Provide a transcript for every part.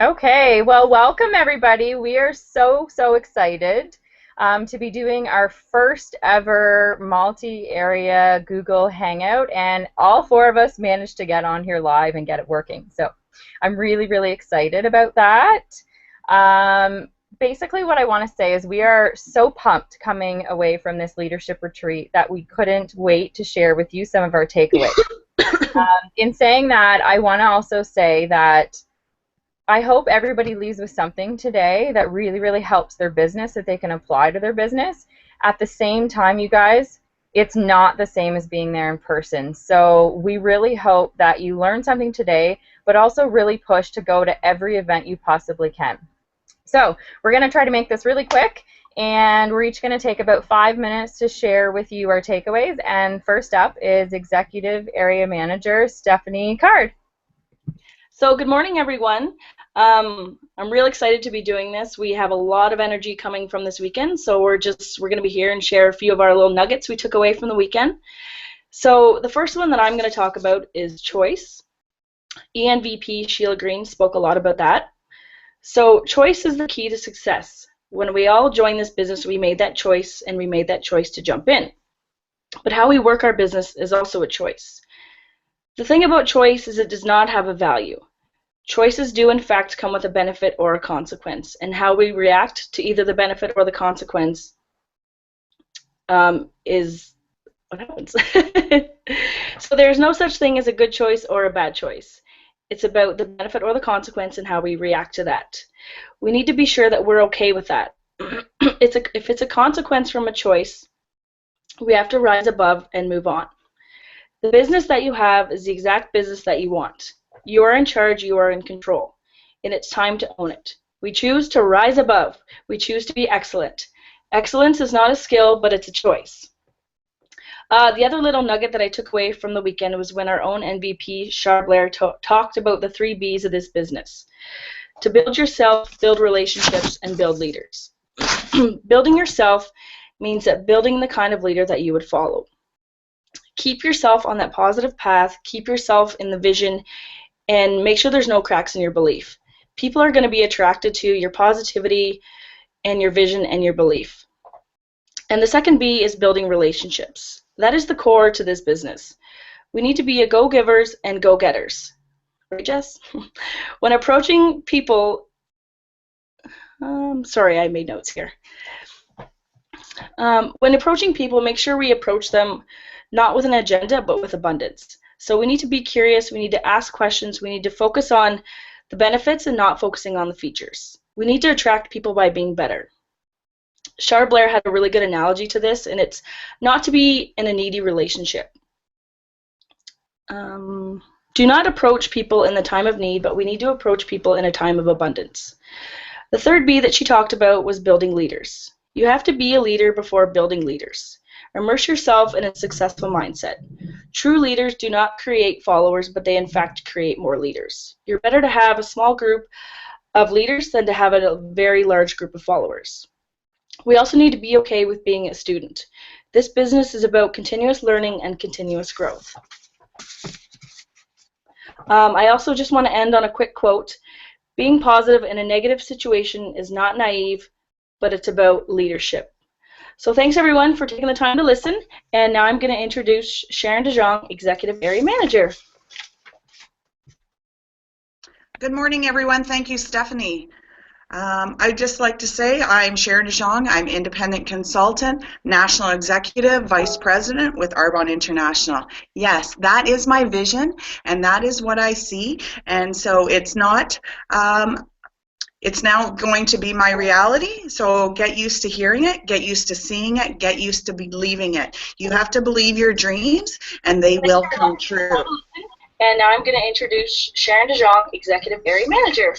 Okay, well, welcome everybody. We are so excited to be doing our first ever multi-area Google Hangout, and all four of us managed to get on here live and get it working. So I'm really excited about that. Basically what I want to say is we are so pumped coming away from this leadership retreat that we couldn't wait to share with you some of our takeaways. In saying that, I want to also say that I hope everybody leaves with something today that really helps their business that they can apply to their business. At the same time, you guys, it's not the same as being there in person. So we really hope that you learn something today, but also really push to go to every event you possibly can. So we're going to try to make this really quick, and we're each going to take about 5 minutes to share with you our takeaways. And first up is Executive Area Manager Stephanie Card. So good morning, everyone. I'm real excited to be doing this. We have a lot of energy coming from this weekend, so we're going to be here and share a few of our little nuggets we took away from the weekend. So the first one that I'm going to talk about is choice. ENVP Sheila Green spoke a lot about that. So choice is the key to success. When we all joined this business, we made that choice, and we made that choice to jump in. But how we work our business is also a choice. The thing about choice is it does not have a value. Choices do in fact come with a benefit or a consequence, and how we react to either the benefit or the consequence is what happens. So there's no such thing as a good choice or a bad choice. It's about the benefit or the consequence and how we react to that. We need to be sure that we're okay with that. If it's a consequence from a choice, we have to rise above and move on. The business that you have is the exact business that you want. You are in charge, you are in control, and it's time to own it. We choose to rise above. We choose to be excellent. Excellence is not a skill, but it's a choice. The other little nugget that I took away from the weekend was when our own NVP, Char Blair, talked about the 3 B's of this business. To build yourself, build relationships, and build leaders. Building yourself means that building the kind of leader that you would follow. Keep yourself on that positive path, keep yourself in the vision, and make sure there's no cracks in your belief. People are going to be attracted to your positivity and your vision and your belief. And the second B is building relationships. That is the core to this business. We need to be a go-givers and go-getters. Right, Jess? When approaching people, sorry, I made notes here. When approaching people, make sure we approach them not with an agenda, but with abundance. So we need to be curious, we need to ask questions, we need to focus on the benefits and not focusing on the features. We need to attract people by being better. Char Blair had a really good analogy to this, and it's not to be in a needy relationship. Do not approach people in the time of need, but we need to approach people in a time of abundance. The third B that she talked about was building leaders. You have to be a leader before building leaders. Immerse yourself in a successful mindset. True leaders do not create followers, but they in fact create more leaders. You're better to have a small group of leaders than to have a very large group of followers. We also need to be okay with being a student. This business is about continuous learning and continuous growth. I also just want to end on a quick quote. Being positive in a negative situation is not naive, but it's about leadership. So thanks everyone for taking the time to listen, and now I'm going to introduce Sharon DeJong, Executive Area Manager. Good morning everyone. Thank you, Stephanie. I'd just like to say I'm Sharon DeJong. I'm Independent Consultant, National Executive Vice President with Arbonne International. Yes, that is my vision, and that is what I see, and so it's not it's now going to be my reality, so get used to hearing it, get used to seeing it, get used to believing it. You have to believe your dreams, and they will come true. And now I'm going to introduce Sharon DeJong, Executive Area Manager.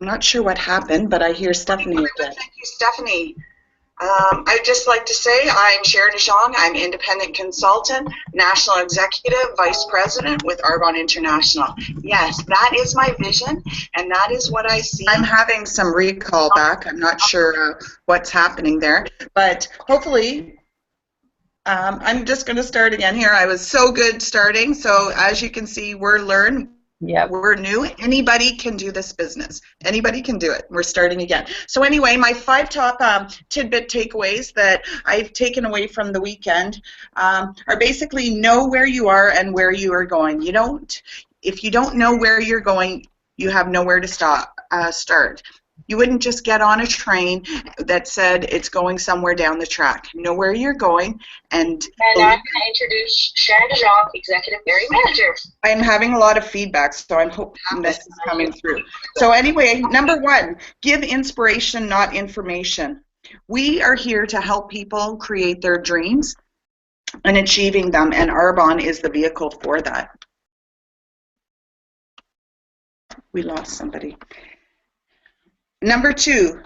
I'm not sure what happened, but I hear Stephanie again. Thank you, Stephanie. I'd just like to say I'm Sharon DeJong. I'm Independent Consultant, National Executive Vice President with Arbonne International. Yes, that is my vision, and that is what I see. I'm having some recall back. I'm not sure what's happening there, but hopefully I'm just going to start again here. I was so good starting. So as you can see, we're learn. Yep. We're new. Anybody can do this business. Anybody can do it. We're starting again. So anyway, my 5 top tidbit takeaways that I've taken away from the weekend are basically know where you are and where you are going. If you don't know where you're going, you have nowhere to start. You wouldn't just get on a train that said it's going somewhere down the track. Know where you're going. And I'm going to introduce Sharon DeJong, Executive Area Manager. I'm having a lot of feedback, so I'm hoping this is coming through. So anyway, number 1, give inspiration, not information. We are here to help people create their dreams and achieving them, and Arbonne is the vehicle for that. We lost somebody. Number 2,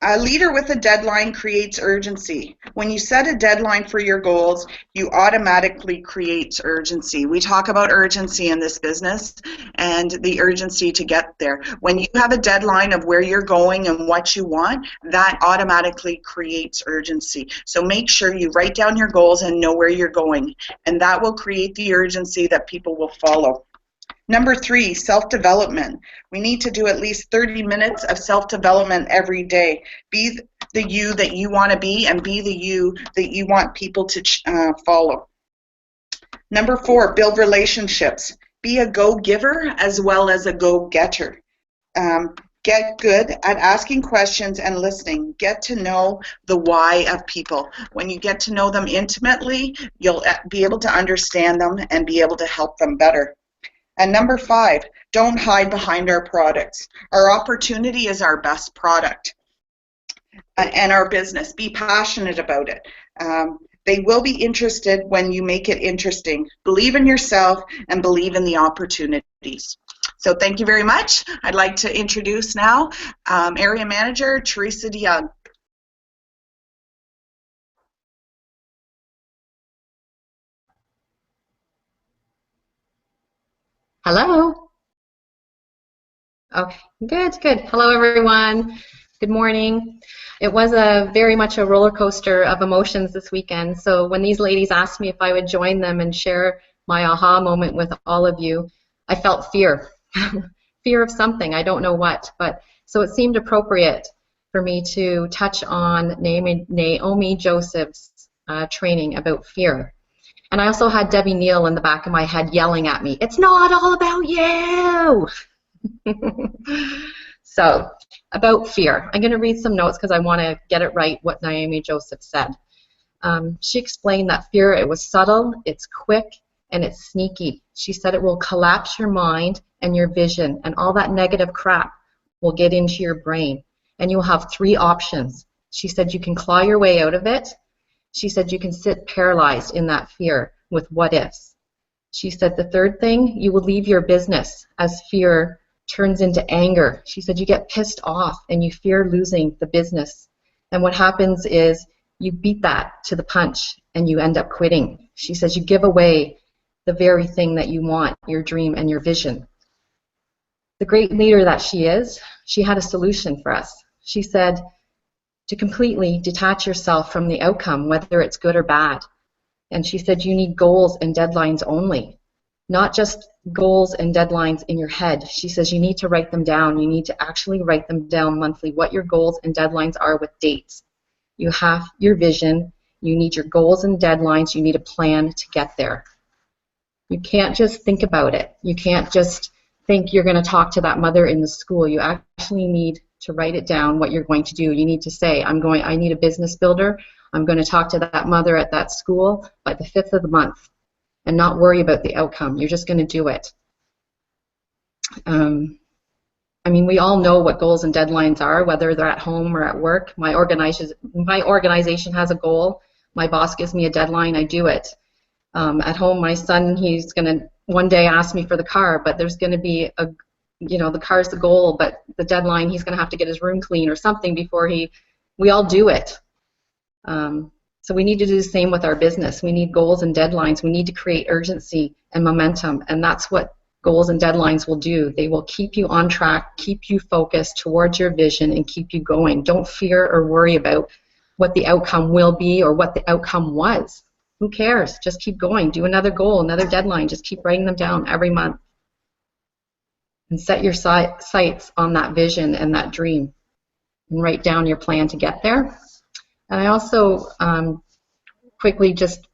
a leader with a deadline creates urgency. When you set a deadline for your goals, you automatically create urgency. We talk about urgency in this business and the urgency to get there. When you have a deadline of where you're going and what you want, that automatically creates urgency. So make sure you write down your goals and know where you're going, and that will create the urgency that people will follow. Number 3, self-development. We need to do at least 30 minutes of self-development every day. Be the you that you want to be, and be the you that you want people to follow. Number 4, build relationships. Be a go-giver as well as a go-getter. Get good at asking questions and listening. Get to know the why of people. When you get to know them intimately, you'll be able to understand them and be able to help them better. And number 5, don't hide behind our products. Our opportunity is our best product and our business. Be passionate about it. They will be interested when you make it interesting. Believe in yourself and believe in the opportunities. So thank you very much. I'd like to introduce now Area Manager Teresa DeYoung. Hello. Okay, good. Hello, everyone. Good morning. It was very much a roller coaster of emotions this weekend. So when these ladies asked me if I would join them and share my aha moment with all of you, I felt fear. Fear of something, I don't know what. But so it seemed appropriate for me to touch on Naomi Joseph's training about fear. And I also had Debbie Neal in the back of my head yelling at me, "It's not all about you!" So, about fear. I'm going to read some notes because I want to get it right what Naomi Joseph said. She explained that fear, it was subtle, it's quick, and it's sneaky. She said it will collapse your mind and your vision, and all that negative crap will get into your brain. And you'll have 3 options. She said you can claw your way out of it. She said you can sit paralyzed in that fear with what ifs. She said the 3rd thing, you will leave your business as fear turns into anger. She said you get pissed off and you fear losing the business. And what happens is you beat that to the punch and you end up quitting. She says you give away the very thing that you want, your dream and your vision. The great leader that she is, she had a solution for us. She said, to completely detach yourself from the outcome, whether it's good or bad. And she said you need goals and deadlines only, not just goals and deadlines in your head. She says you need to write them down. You need to actually write them down monthly, what your goals and deadlines are with dates. You have your vision. You need your goals and deadlines. You need a plan to get there. You can't just think about it. You can't just think you're going to talk to that mother in the school. You actually need to write it down what you're going to do. You need to say, I need a business builder. I'm going to talk to that mother at that school by the 5th of the month and not worry about the outcome. You're just going to do it. I mean, we all know what goals and deadlines are, whether they're at home or at work. My organization has a goal. My boss gives me a deadline. I do it. At home, my son, he's going to one day ask me for the car, but there's going to be a the car's the goal, but the deadline, he's going to have to get his room clean or something before we all do it. So we need to do the same with our business. We need goals and deadlines. We need to create urgency and momentum, and that's what goals and deadlines will do. They will keep you on track, keep you focused towards your vision, and keep you going. Don't fear or worry about what the outcome will be or what the outcome was. Who cares? Just keep going. Do another goal, another deadline. Just keep writing them down every month. And set your sights on that vision and that dream. And write down your plan to get there. And I also quickly, just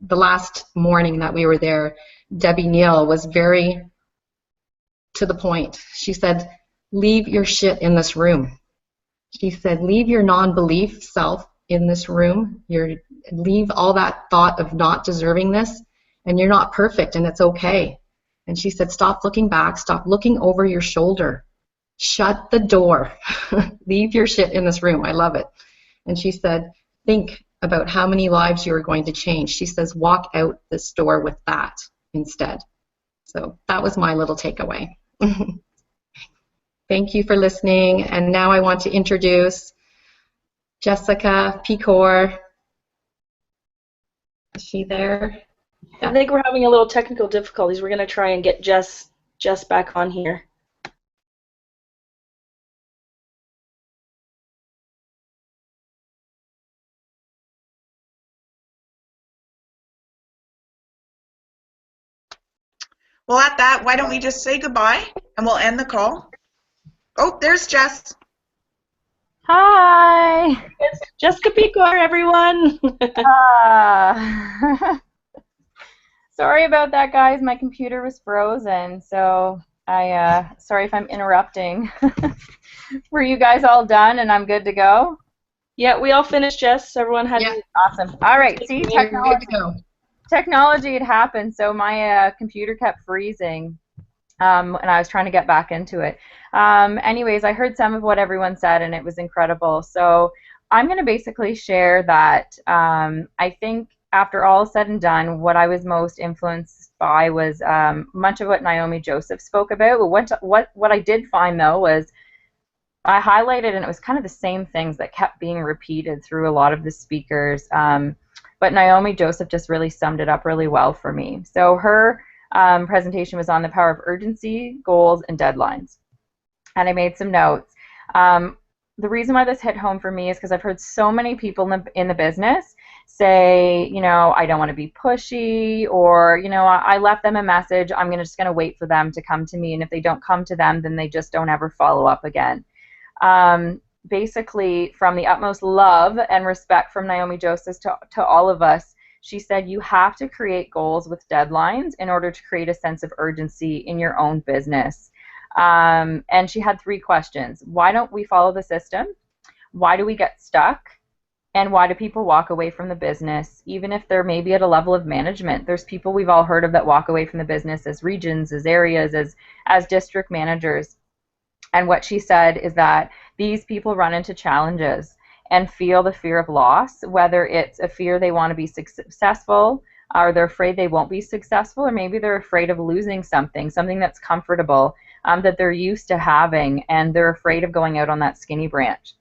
the last morning that we were there, Debbie Neal was very to the point. She said, leave your shit in this room. She said, leave your non-belief self in this room. Leave all that thought of not deserving this, and you're not perfect, and it's okay. And she said, stop looking back, stop looking over your shoulder. Shut the door. Leave your shit in this room. I love it. And she said, think about how many lives you are going to change. She says, walk out this door with that instead. So that was my little takeaway. Thank you for listening. And now I want to introduce Jessica Pecor. Is she there? I think we're having a little technical difficulties. We're going to try and get Jess back on here. Well, at that, why don't we just say goodbye and we'll end the call. Oh, there's Jess. Hi. It's Jessica Pecor, everyone. Sorry about that, guys. My computer was frozen, so sorry if I'm interrupting. Were you guys all done and I'm good to go? Yeah, we all finished, Jess. Everyone had Awesome. All right. See, technology. Good to go. Technology had happened, so my computer kept freezing, and I was trying to get back into it. Anyways, I heard some of what everyone said, and it was incredible. So I'm going to basically share that I think after all is said and done, what I was most influenced by was much of what Naomi Joseph spoke about. But what I did find, though, was I highlighted, and it was kind of the same things that kept being repeated through a lot of the speakers. But Naomi Joseph just really summed it up really well for me. So her presentation was on the power of urgency, goals, and deadlines. And I made some notes. The reason why this hit home for me is because I've heard so many people in the business say, you know, I don't want to be pushy, or, you know, I left them a message, I'm just going to wait for them to come to me, and if they don't come to them, then they just don't ever follow up again. Basically, from the utmost love and respect from Naomi Joseph to all of us, she said you have to create goals with deadlines in order to create a sense of urgency in your own business. And she had 3 questions. Why don't we follow the system? Why do we get stuck? And why do people walk away from the business, even if they're maybe at a level of management? There's people we've all heard of that walk away from the business as regions, as areas, as district managers. And what she said is that these people run into challenges and feel the fear of loss, whether it's a fear they want to be successful, or they're afraid they won't be successful, or maybe they're afraid of losing something that's comfortable, that they're used to having, and they're afraid of going out on that skinny branch.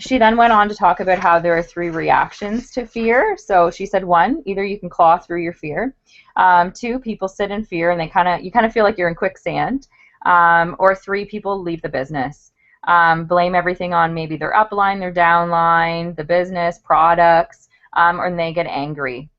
She then went on to talk about how there are 3 reactions to fear. So she said, 1, either you can claw through your fear. 2, people sit in fear and you kind of feel like you're in quicksand. Or 3, people leave the business. Blame everything on maybe their upline, their downline, the business, products, or they get angry.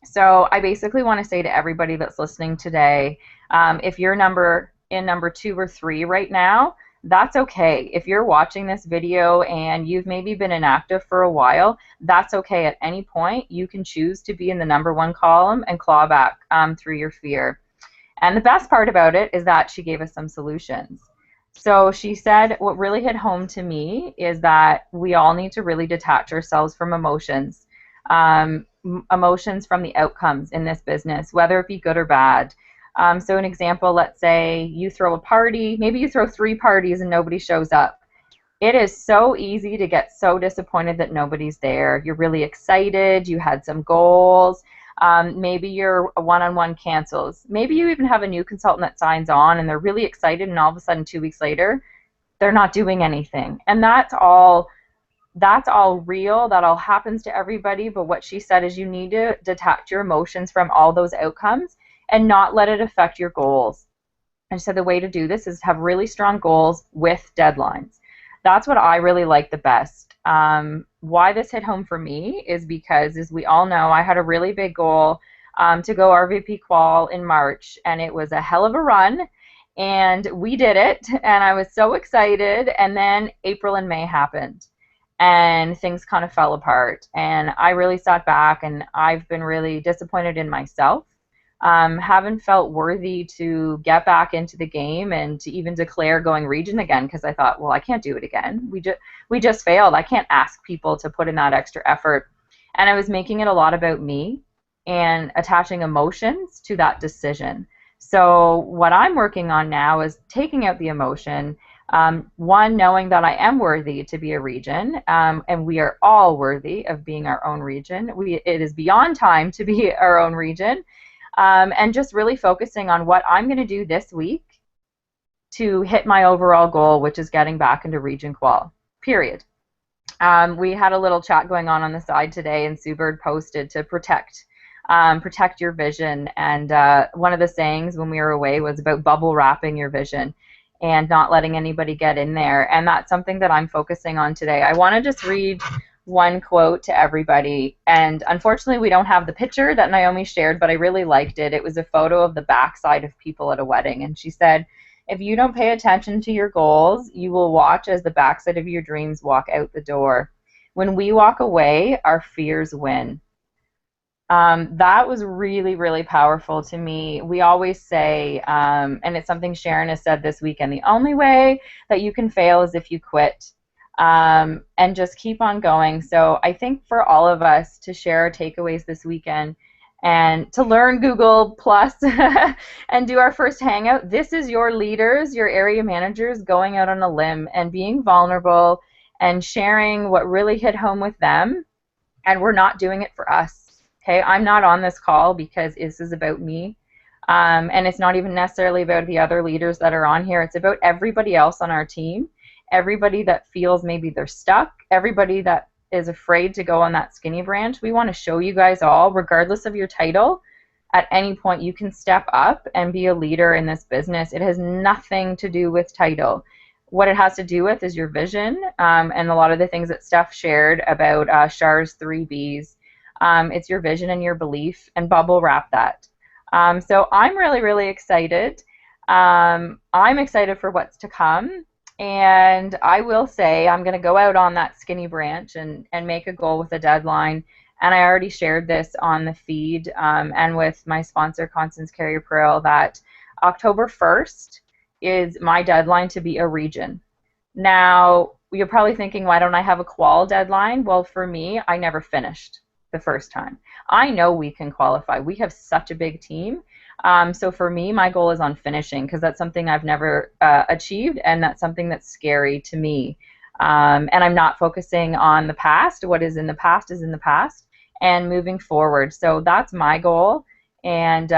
So I basically want to say to everybody that's listening today, if you're number 2 or 3 right now, that's okay. If you're watching this video and you've maybe been inactive for a while, that's okay. At any point, you can choose to be in the number 1 column and claw back through your fear. And the best part about it is that she gave us some solutions. So she said what really hit home to me is that we all need to really detach ourselves from emotions. Emotions from the outcomes in this business, whether it be good or bad. So an example, let's say you throw a party, maybe you throw 3 parties and nobody shows up. It is so easy to get so disappointed that nobody's there. You're really excited, you had some goals. Maybe your one-on-one cancels. Maybe you even have a new consultant that signs on and they're really excited, and all of a sudden 2 weeks later, they're not doing anything. And that's all real. That all happens to everybody. But what she said is you need to detach your emotions from all those outcomes and not let it affect your goals. And so the way to do this is have really strong goals with deadlines. That's what I really like the best. Why this hit home for me is because, as we all know, I had a really big goal to go RVP qual in March, and it was a hell of a run, and we did it, and I was so excited, and then April and May happened, and things kind of fell apart, and I really sat back, and I've been really disappointed in myself. Haven't felt worthy to get back into the game and to even declare going region again, because I thought, well, I can't do it again. We just failed. I can't ask people to put in that extra effort. And I was making it a lot about me and attaching emotions to that decision. So what I'm working on now is taking out the emotion. One, knowing that I am worthy to be a region, and we are all worthy of being our own region. It is beyond time to be our own region. And just really focusing on what I'm going to do this week to hit my overall goal, which is getting back into region qual, period. We had a little chat going on the side today, and Sue Bird posted to protect your vision. And one of the sayings when we were away was about bubble wrapping your vision and not letting anybody get in there. And that's something that I'm focusing on today. I want to just read one quote to everybody, and unfortunately we don't have the picture that Naomi shared, but I really liked it. It was a photo of the backside of people at a wedding, and she said, if you don't pay attention to your goals, you will watch as the backside of your dreams walk out the door. When we walk away, our fears win. That was really, really powerful to me. We always say, and it's something Sharon has said this weekend, the only way that you can fail is if you quit. And just keep on going. So I think for all of us to share our takeaways this weekend and to learn Google Plus and do our first hangout, this is your leaders, your area managers going out on a limb and being vulnerable and sharing what really hit home with them. And we're not doing it for us. Okay, I'm not on this call because this is about me. And it's not even necessarily about the other leaders that are on here. It's about everybody else on our team. Everybody that feels maybe they're stuck, everybody that is afraid to go on that skinny branch. We want to show you guys all, regardless of your title, at any point you can step up and be a leader in this business. It has nothing to do with title. What it has to do with is your vision, and a lot of the things that Steph shared about Char's 3 Bs. It's your vision and your belief, and bubble wrap that. So I'm really, really excited. I'm excited for what's to come. And I will say I'm going to go out on that skinny branch and make a goal with a deadline. And I already shared this on the feed and with my sponsor, Constance Carrier-Pearl, that October 1st is my deadline to be a region. Now, you're probably thinking, why don't I have a qual deadline? Well, for me, I never finished the first time. I know we can qualify. We have such a big team. So for me, my goal is on finishing, because that's something I've never achieved, and that's something that's scary to me. And I'm not focusing on the past. What is in the past is in the past, and moving forward. So that's my goal, and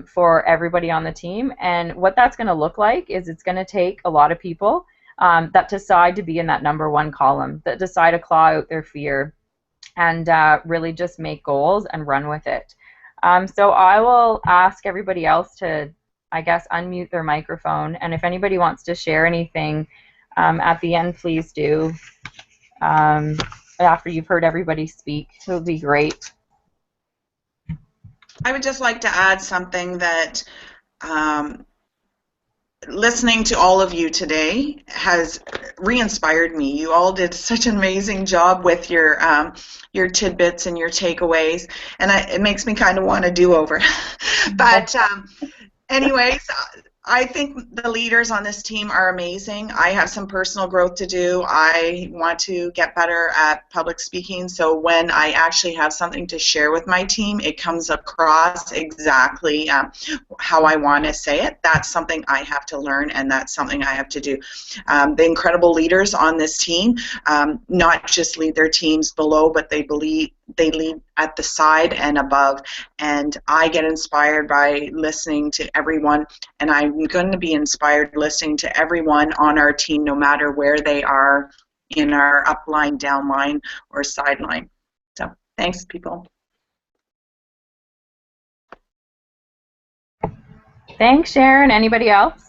for everybody on the team. And what that's going to look like is it's going to take a lot of people that decide to be in that #1 column, that decide to claw out their fear and really just make goals and run with it. So I will ask everybody else to, I guess, unmute their microphone. And if anybody wants to share anything at the end, please do. After you've heard everybody speak, it would be great. I would just like to add something that listening to all of you today has re-inspired me. You all did such an amazing job with your tidbits and your takeaways, and it makes me kind of want a do-over. But anyways, I think the leaders on this team are amazing. I have some personal growth to do. I want to get better at public speaking, so when I actually have something to share with my team, it comes across exactly how I want to say it. That's something I have to learn, and that's something I have to do. The incredible leaders on this team not just lead their teams below, but they lead at the side and above, and I get inspired by listening to everyone, and I'm going to be inspired listening to everyone on our team, no matter where they are in our upline, downline, or sideline. So thanks, people. Thanks, Sharon. Anybody else?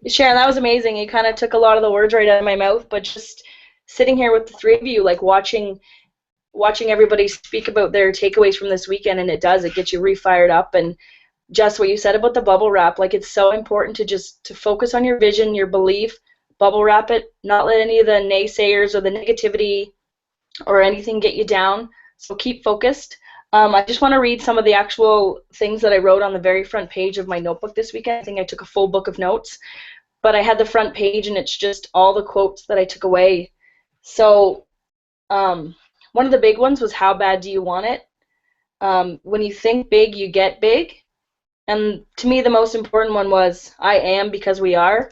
Sharon, that was amazing. You kind of took a lot of the words right out of my mouth, but just sitting here with the three of you, like watching everybody speak about their takeaways from this weekend, and it gets you re-fired up. And just what you said about the bubble wrap, like it's so important to focus on your vision, your belief, bubble wrap it, not let any of the naysayers or the negativity or anything get you down. So keep focused. I just want to read some of the actual things that I wrote on the very front page of my notebook this weekend. I think I took a full book of notes, but I had the front page and it's just all the quotes that I took away. So one of the big ones was, how bad do you want it? When you think big, you get big. And to me, the most important one was, I am because we are.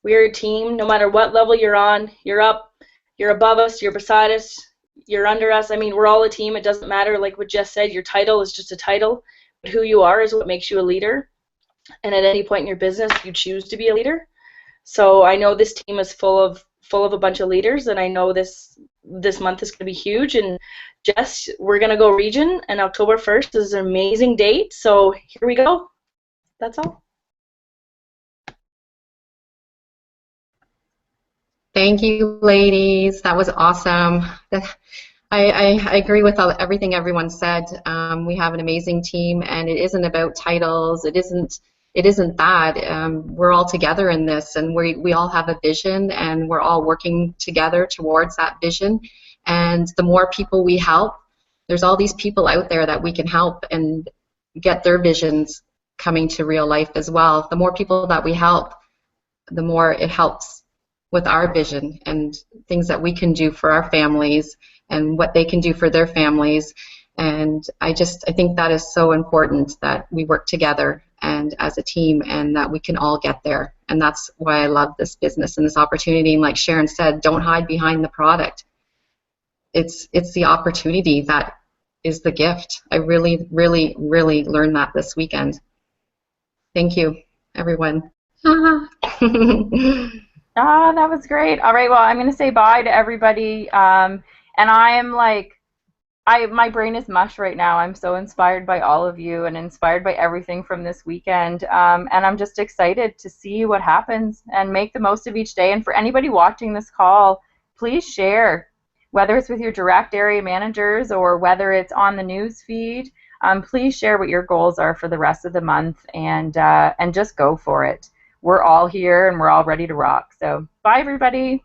We are a team. No matter what level you're on, you're up, you're above us, you're beside us, you're under us. I mean, we're all a team. It doesn't matter, like what Jess said, your title is just a title, but who you are is what makes you a leader. And at any point in your business, you choose to be a leader. So I know this team is full of a bunch of leaders, and I know this month is going to be huge. And Jess, we're going to go region, and October 1st is an amazing date. So here we go. That's all. Thank you, ladies. That was awesome. I agree with everything everyone said. We have an amazing team, and it isn't about titles. It isn't that. We're all together in this, and we all have a vision, and we're all working together towards that vision. And the more people we help, there's all these people out there that we can help and get their visions coming to real life as well. The more people that we help, the more it helps with our vision and things that we can do for our families and what they can do for their families. And I think that is so important, that we work together and as a team, and that we can all get there. And that's why I love this business and this opportunity. And like Sharon said, don't hide behind the product. It's the opportunity that is the gift. I really, really, really learned that this weekend. Thank you, everyone. That was great. All right, well, I'm going to say bye to everybody. And I am like, my brain is mush right now. I'm so inspired by all of you and inspired by everything from this weekend. And I'm just excited to see what happens and make the most of each day. And for anybody watching this call, please share, whether it's with your direct area managers or whether it's on the news feed. Please share what your goals are for the rest of the month, and just go for it. We're all here and we're all ready to rock. So bye, everybody.